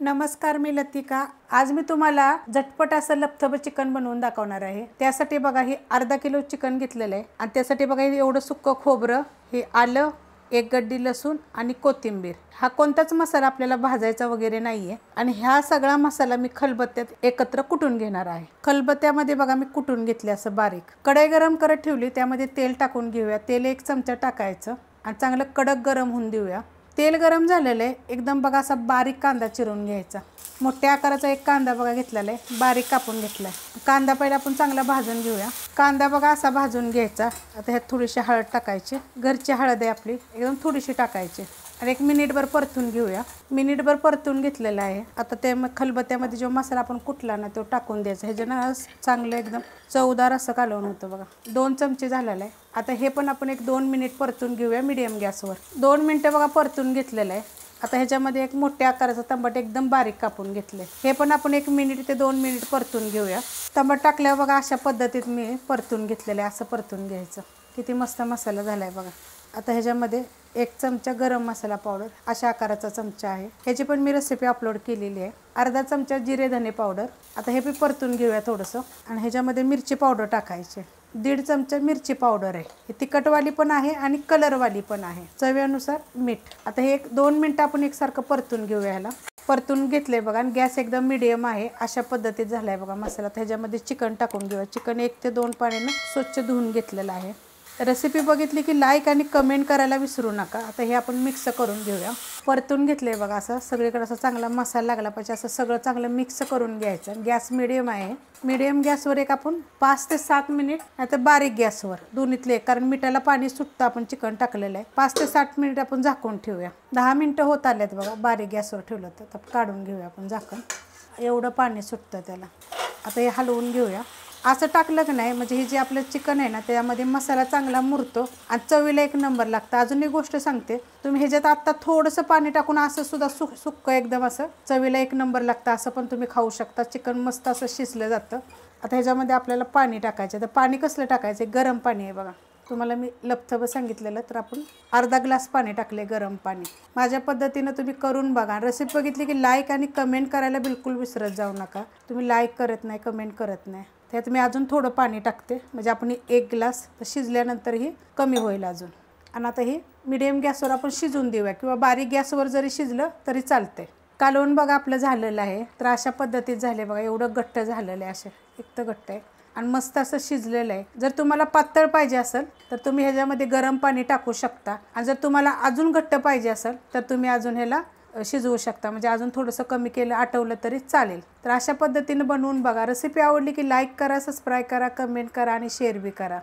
नमस्कार, मी लतिका। आज मी तुम्हाला झटपट असं लपथप चिकन बनवून दाखवणार आहे। त्यासाठी बघा ही अर्धा किलो चिकन घेतलेलं आहे आणि त्यासाठी बघा हे एवढं सुक्क खोबरं, हे आलं, एक गड्डी लसूण आणि कोथिंबीर। हा कोणताच मसाला आपल्याला भाजायचा वगैरे नाहीये आणि हा सगळा मसाला मी खलबत्त्यात एकत्र कुटून घेणार आहे। खलबत्त्यामध्ये बघा मी कुटून घेतले असं बारीक। कढई गरम करत ठेवली, त्यामध्ये तेल टाकून घेऊया। तेल 1 चमचा टाकायचं आणि चांगलं कडक गरम होऊन देऊया। तेल गरम झालेलं आहे, एकदम बघा असा बारीक कांदा चिरून घ्यायचा। मोठ्या आकाराचा एक कांदा बघा घेतलेला आहे, बारीक कापून घेतलाय। कांदा पहिला आपण चांगला भाजून घेऊया। कांदा बघा असा भाजून घ्यायचा। आता ह्यात थोडीशी हळद टाकायची, घरची हळद आहे आपली, एकदम थोडीशी टाकायची आणि 1 मिनिटभर परतून घेऊया। मिनिटभर परतून घेतलेला आहे। आता ते खलबत्त्यामध्ये जो मसाला आपण कुटला ना तो टाकून द्यायचा। ह्याच्यानं चांगलं एकदम चवदार असं कालवण होतं बघा। 2 चमचे झालेला आहे। आता हे पण आपण 1-2 मिनिट परतून घेऊया मीडियम गॅसवर। 2 मिनिटं बघा परतून घेतलेलं आहे। आता ह्याच्यामध्ये एक मोठ्या आकाराचा टमाटर एकदम बारीक कापून घेतले, हे पण आपण 1 मिनिट ते 2 मिनिट परतून घेऊया। टमाटर टाकल्यावर बघा अशा पद्धतीत मी परतून घेतलेलं आहे। असं परतून घ्यायचं। किती मस्त मसाला झालाय बघा। आता ह्याच्यामध्ये 1 चमचा गरम मसाला पावडर, अशा आकाराचा चमचा आहे, ह्याची पण मी रेसिपी अपलोड केलेली आहे। अर्धा चमचा जिरे धने पावडर। आता हे पण परतून घेऊया थोडंसं आणि ह्याच्यामध्ये मिरची पावडर टाकायची। 1.5 चमचा मिरची पावडर आहे, ही तिखटवाली पण आहे आणि कलरवाली पण आहे। चवीनुसार मीठ। आता हे 2 मिनिटं आपण एकसारखं परतून घेऊया। ह्याला परतून घेतले बघा आणि गॅस एकदम मीडियम आहे। अशा पद्धतीत झालाय बघा मसाला। ह्याच्यामध्ये चिकन टाकून घेऊया। चिकन 1 ते 2 पाण्याने स्वच्छ धुवून घेतलेलं आहे। रेसिपी बघितली की लाईक आणि कमेंट करायला विसरू नका। आता हे आपण मिक्स करून घेऊया। परतून घेतले बघा, असं सगळीकडे असं चांगला मसाला लागला पाहिजे, असं सगळं चांगलं मिक्स करून घ्यायचं। गॅस मीडियम आहे। मीडियम गॅसवर एक आपण 5 ते 7 मिनिट, नाहीतर बारीक गॅसवर, दोन्हीतले, कारण मिठाला पाणी सुटतं आपण चिकन टाकलेलं आहे। 5 ते 7 मिनिट आपण झाकून ठेवूया। 10 मिनिटं होत आलेत बघा बारीक गॅसवर ठेवलं तर काढून घेऊया आपण झाकण। एवढं पाणी सुटतं त्याला। आता हे हलवून घेऊया। असं टाकलं की नाही म्हणजे हे जे आपलं चिकन आहे ना त्यामध्ये मसाला चांगला मुरतो आणि चवीला 1 नंबर लागतं। अजून एक गोष्ट सांगते, तुम्ही ह्याच्यात आत्ता थोडंसं पाणी टाकून असं सुद्धा सुक्क एकदम असं चवीला 1 नंबर लागतं। असं पण तुम्ही खाऊ शकता। चिकन मस्त असं शिजलं जातं। आता ह्याच्यामध्ये आपल्याला पाणी टाकायचं। तर पाणी कसलं टाकायचं, गरम पाणी आहे बघा। तुम्हाला मी लपथप सांगितलेलं, तर आपण अर्धा ग्लास पाणी टाकले, गरम पाणी। माझ्या पद्धतीनं तुम्ही करून बघा। रेसिपी बघितली की लाईक आणि कमेंट करायला बिलकुल विसरत जाऊ नका। तुम्ही लाईक करत नाही, कमेंट करत नाही। त्यात मी अजून थोडं पाणी टाकते, म्हणजे आपण 1 ग्लास शिजल्यानंतरही कमी होईल अजून। आणि आता हे मीडियम गॅसवर आपण शिजून देऊया, किंवा बारीक गॅसवर जरी शिजलं तरी चालते। कालवण बघा आपलं झालेलं आहे। तर अशा पद्धतीत झाले बघा, एवढं घट्ट झालेलं आहे, असं एकदम घट्ट आहे आणि मस्त असं शिजलेलं आहे। जर तुम्हाला पातळ पाहिजे असेल तर तुम्ही ह्याच्यामध्ये गरम पाणी टाकू शकता आणि जर तुम्हाला अजून घट्ट पाहिजे असेल तर तुम्ही अजून ह्याला शिजवू शकता, म्हणजे अजून थोडंसं कमी केलं, आटवलं तरी चालेल। तर अशा पद्धतीने बनवून बघा। रेसिपी आवडली की लाईक करा, सबस्क्राईब करा, कमेंट करा आणि शेअर बी करा।